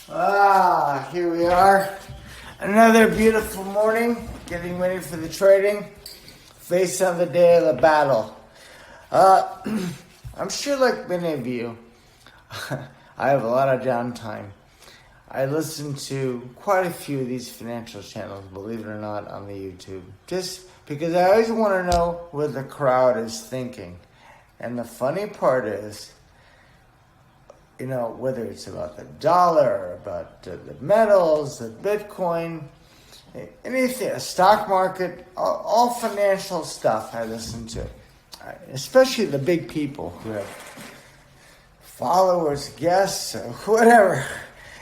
Here we are. Another beautiful morning, getting ready for the trading. Face on the day of the battle. I'm sure like many of you, I have a lot of downtime. I listen to quite a few of these financial channels, believe it or not, on the YouTube. Just because I always want to know what the crowd is thinking. And the funny part is, whether it's about the dollar, about the metals, the Bitcoin, anything, a stock market, all financial stuff I listen to. Especially the big people who have followers, guests, or whatever.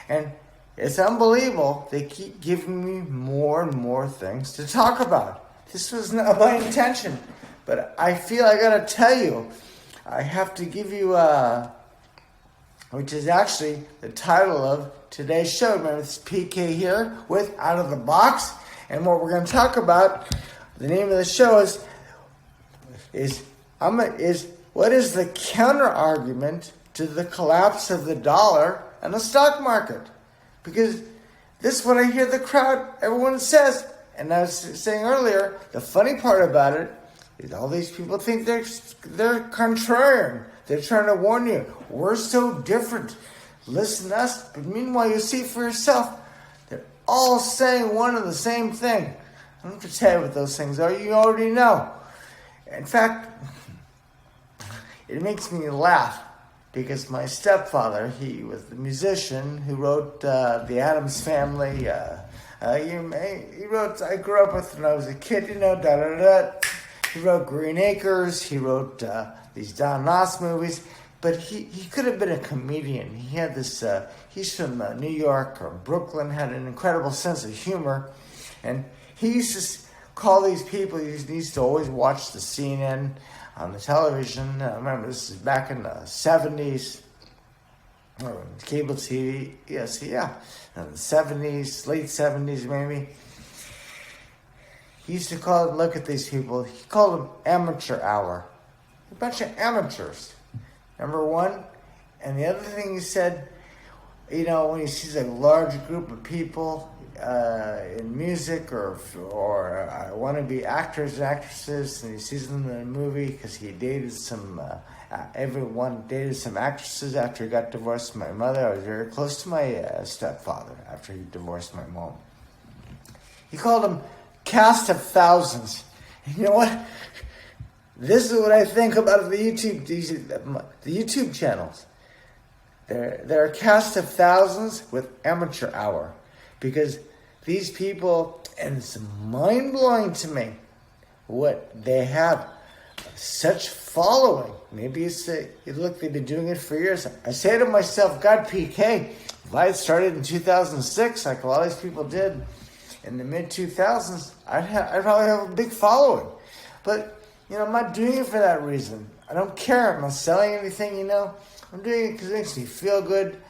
And it's unbelievable. They keep giving me more and more things to talk about. This was not my intention. But I feel I got to tell you, I have to give you which is actually the title of today's show. Remember, it's PK here with Out of the Box. And what we're going to talk about, the name of the show is what is the counter argument to the collapse of the dollar and the stock market? Because this is what I hear the crowd, everyone says. And I was saying earlier, the funny part about it is all these people think they're contrarian. They're trying to warn you. We're so different. Listen to us. But meanwhile, you see for yourself, they're all saying one and the same thing. I don't have to tell you what those things are. You already know. In fact, it makes me laugh because my stepfather, he was the musician who wrote The Addams Family. He wrote, I grew up with when I was a kid, da-da-da. He wrote Green Acres. He wrote these Don Knotts movies. But he could have been a comedian. He had this, he's from New York or Brooklyn, had an incredible sense of humor. And he used to call these people, he used to always watch the CNN on the television. I remember this is back in the 70s, or cable TV, in the 70s, late 70s maybe. He used to look at these people, he called them amateur hour. A bunch of amateurs, number one. And the other thing he said, when he sees a large group of people in music or want to be actors and actresses, and he sees them in a movie because he dated everyone dated some actresses after he got divorced from my mother. I was very close to my stepfather after he divorced my mom. He called them cast of thousands. And you know what? This is what I think about the YouTube channels. They're a cast of thousands with amateur hour. Because these people, and it's mind-blowing to me, what they have such following. Maybe it's, look, they've been doing it for years. I say to myself, God, PK, if I had started in 2006, like a lot of these people did in the mid-2000s, I'd probably have a big following. But, I'm not doing it for that reason. I don't care. I'm not selling anything, I'm doing it because it makes me feel good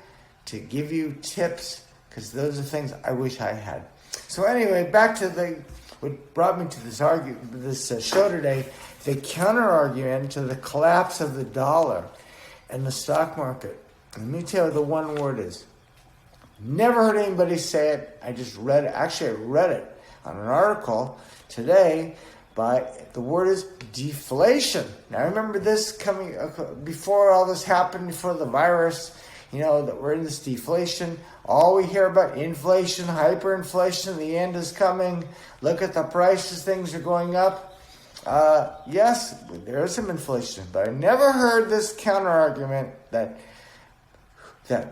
to give you tips, because those are things I wish I had. So anyway, back to what brought me to this show today, the counter-argument to the collapse of the dollar and the stock market. Let me tell you what the one word is. Never heard anybody say it. I just read it. Actually, I read it on an article today. The word is deflation. Now, I remember this coming before all this happened, before the virus, that we're in this deflation. All we hear about inflation, hyperinflation, the end is coming. Look at the prices, things are going up. Yes, there is some inflation, but I never heard this counter-argument that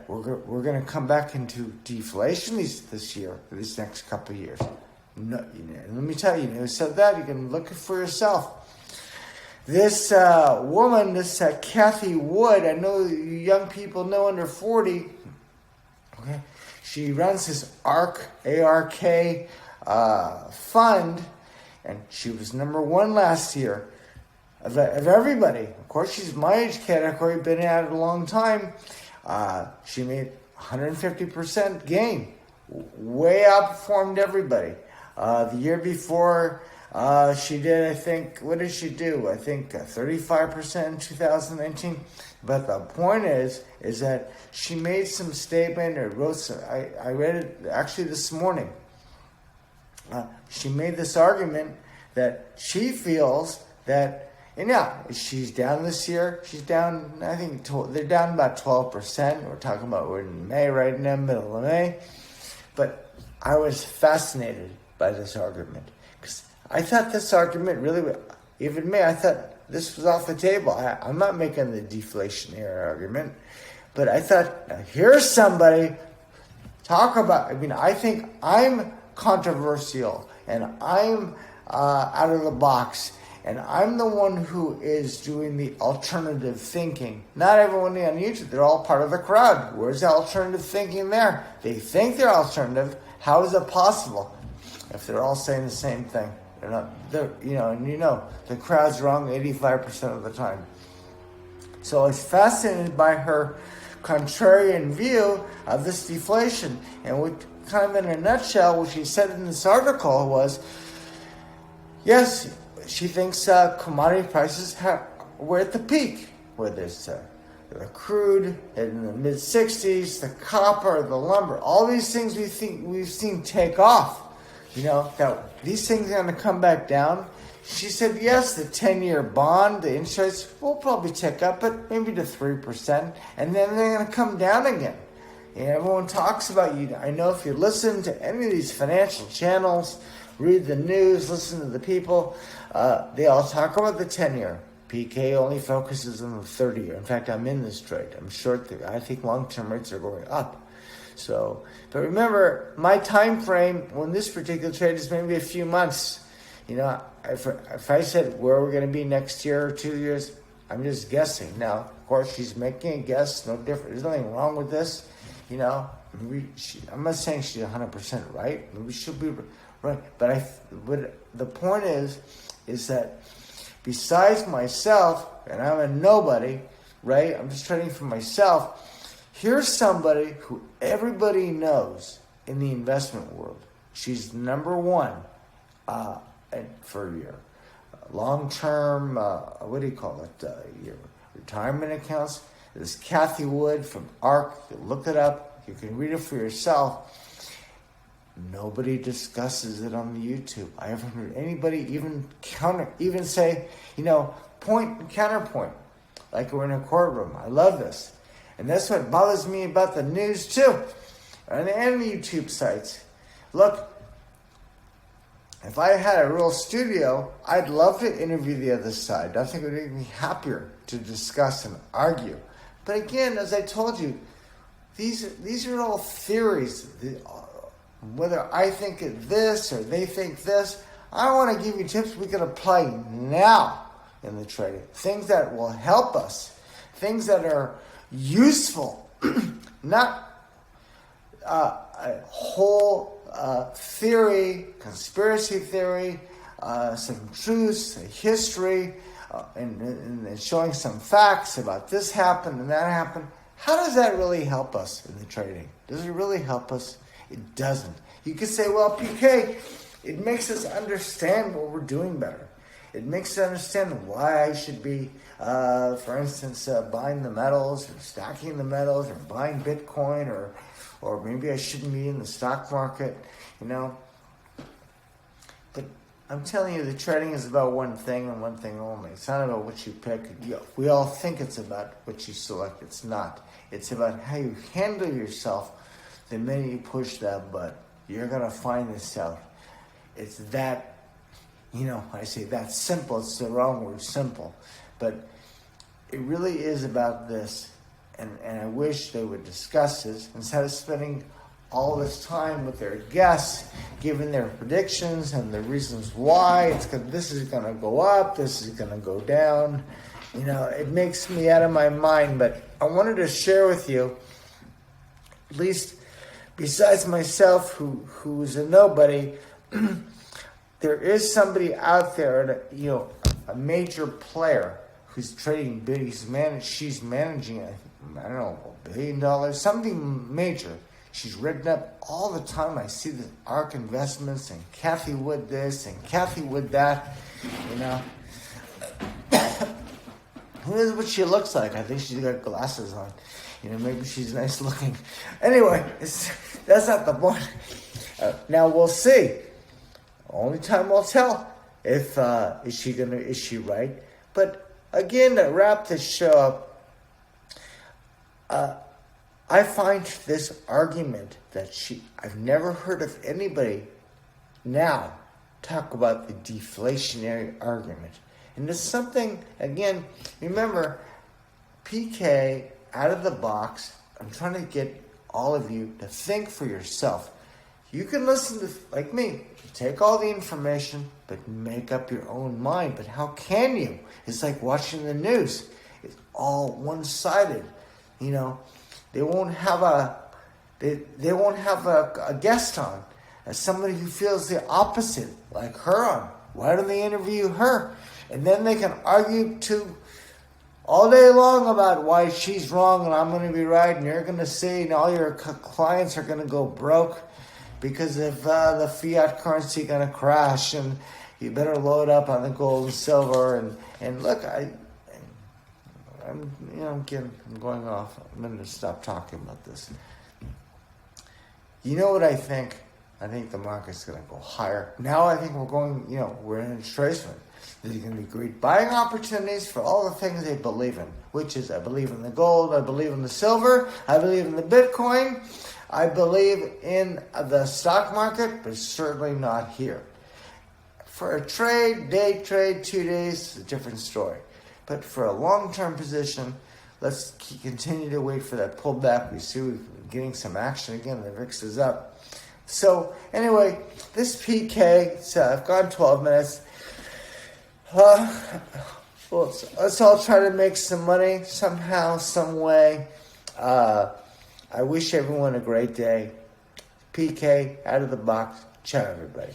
we're going to come back into deflation this year, or these next couple of years. No, let me tell you, who said that? You can look it for yourself. This woman, this Cathie Wood, I know you young people know under 40. Okay, she runs this ARK, A-R-K, fund, and she was number one last year of everybody. Of course, she's my age category, been at it a long time. She made 150% gain, way outperformed everybody. The year before, She did, I think, what did she do? I think 35% in 2019. But the point is that she made some statement or wrote some, I read it actually this morning. She made this argument that she feels that, and yeah, she's down this year. She's down, I think, they're down about 12%. We're in May right now, middle of May. But I was fascinated by this argument. Because I thought this argument really, even me, I thought this was off the table. I'm not making the deflationary argument. But I thought, now here's somebody, I think I'm controversial. And I'm out of the box. And I'm the one who is doing the alternative thinking. Not everyone on YouTube, they're all part of the crowd. Where's the alternative thinking there? They think they're alternative. How is it possible if they're all saying the same thing? They're not, the crowd's wrong 85% of the time. So I was fascinated by her contrarian view of this deflation. And what kind of in a nutshell, what she said in this article was, yes, she thinks commodity prices were at the peak, where there's the crude in the mid-60s, the copper, the lumber, all these things we've seen take off. That these things are going to come back down. She said, yes, the 10-year bond, the interest rates will probably tick up, but maybe to 3%, and then they're going to come down again. And everyone talks about you. I know if you listen to any of these financial channels, read the news, listen to the people, they all talk about the 10-year. PK only focuses on the 30-year. In fact, I'm in this trade. I'm short. I think long-term rates are going up. So, but remember, my time frame when this particular trade is maybe a few months. If I said where we're going to be next year or 2 years, I'm just guessing. Now, of course, she's making a guess. No different. There's nothing wrong with this. I'm not saying she's 100% right. Maybe she'll be right. But the point is that besides myself, and I'm a nobody, right? I'm just trading for myself. Here's somebody who everybody knows in the investment world. She's number one for a year. Long-term, what do you call it? Your retirement accounts. This Cathie Wood from ARC. You look it up. You can read it for yourself. Nobody discusses it on the YouTube. I haven't heard anybody even say, point and counterpoint, like we're in a courtroom. I love this. And that's what bothers me about the news too, and the YouTube sites. Look, if I had a real studio, I'd love to interview the other side. I think it would make me happier to discuss and argue. But again, as I told you, these are all theories. Whether I think this or they think this, I want to give you tips we can apply now in the trading. Things that will help us. Things that are useful. Not a whole theory, conspiracy theory, some truths, a history, and showing some facts about this happened and that happened. How does that really help us in the trading? Does it really help us? It doesn't. You could say, well, PK, it makes us understand what we're doing better. It makes us understand why I should be, for instance, buying the metals or stacking the metals or buying Bitcoin or maybe I shouldn't be in the stock market, But I'm telling you, the trading is about one thing and one thing only. It's not about what you pick. We all think it's about what you select. It's not. It's about how you handle yourself the minute you push that button. You're going to find this out. It's that, I say that's simple. It's the wrong word, simple. But it really is about this. And I wish they would discuss this instead of spending all this time with their guests, giving their predictions and the reasons why. This is going to go up, this is going to go down. It makes me out of my mind. But I wanted to share with you, at least besides myself, who's a nobody, there is somebody out there, a major player who's trading big. She's managing, I don't know, $1 billion, something major. She's written up all the time. I see the ARK Investments and Cathie Wood this and Cathie Wood that, you know. Who knows what she looks like? I think she's got glasses on. You know, maybe she's nice looking. Anyway, that's not the point. Now we'll see. Only time will tell if is she right. But again, to wrap this show up, I find this argument that I've never heard of anybody now talk about the deflationary argument. And it's something, again, remember, PK, out of the box, I'm trying to get all of you to think for yourself. You can listen to, like me, take all the information, but make up your own mind. But how can you? It's like watching the news. It's all one-sided. You know, they won't have a guest on, as somebody who feels the opposite, like her on. Why don't they interview her? And then they can argue all day long about why she's wrong and I'm going to be right, and you're going to see, and all your clients are going to go broke because of the fiat currency going to crash, and you better load up on the gold and silver. And look, I'm going off. I'm going to stop talking about this. You know what I think? I think the market's going to go higher. Now I think we're in a retracement. There's going to be great buying opportunities for all the things they believe in, which is I believe in the gold, I believe in the silver, I believe in the Bitcoin, I believe in the stock market, but certainly not here. For a trade, day trade, 2 days, it's a different story. But for a long-term position, let's continue to wait for that pullback. We see we're getting some action again. The VIX is up. So anyway, this PK, I've gone 12 minutes. Let's all try to make some money somehow, some way. I wish everyone a great day. PK, out of the box. Ciao, everybody.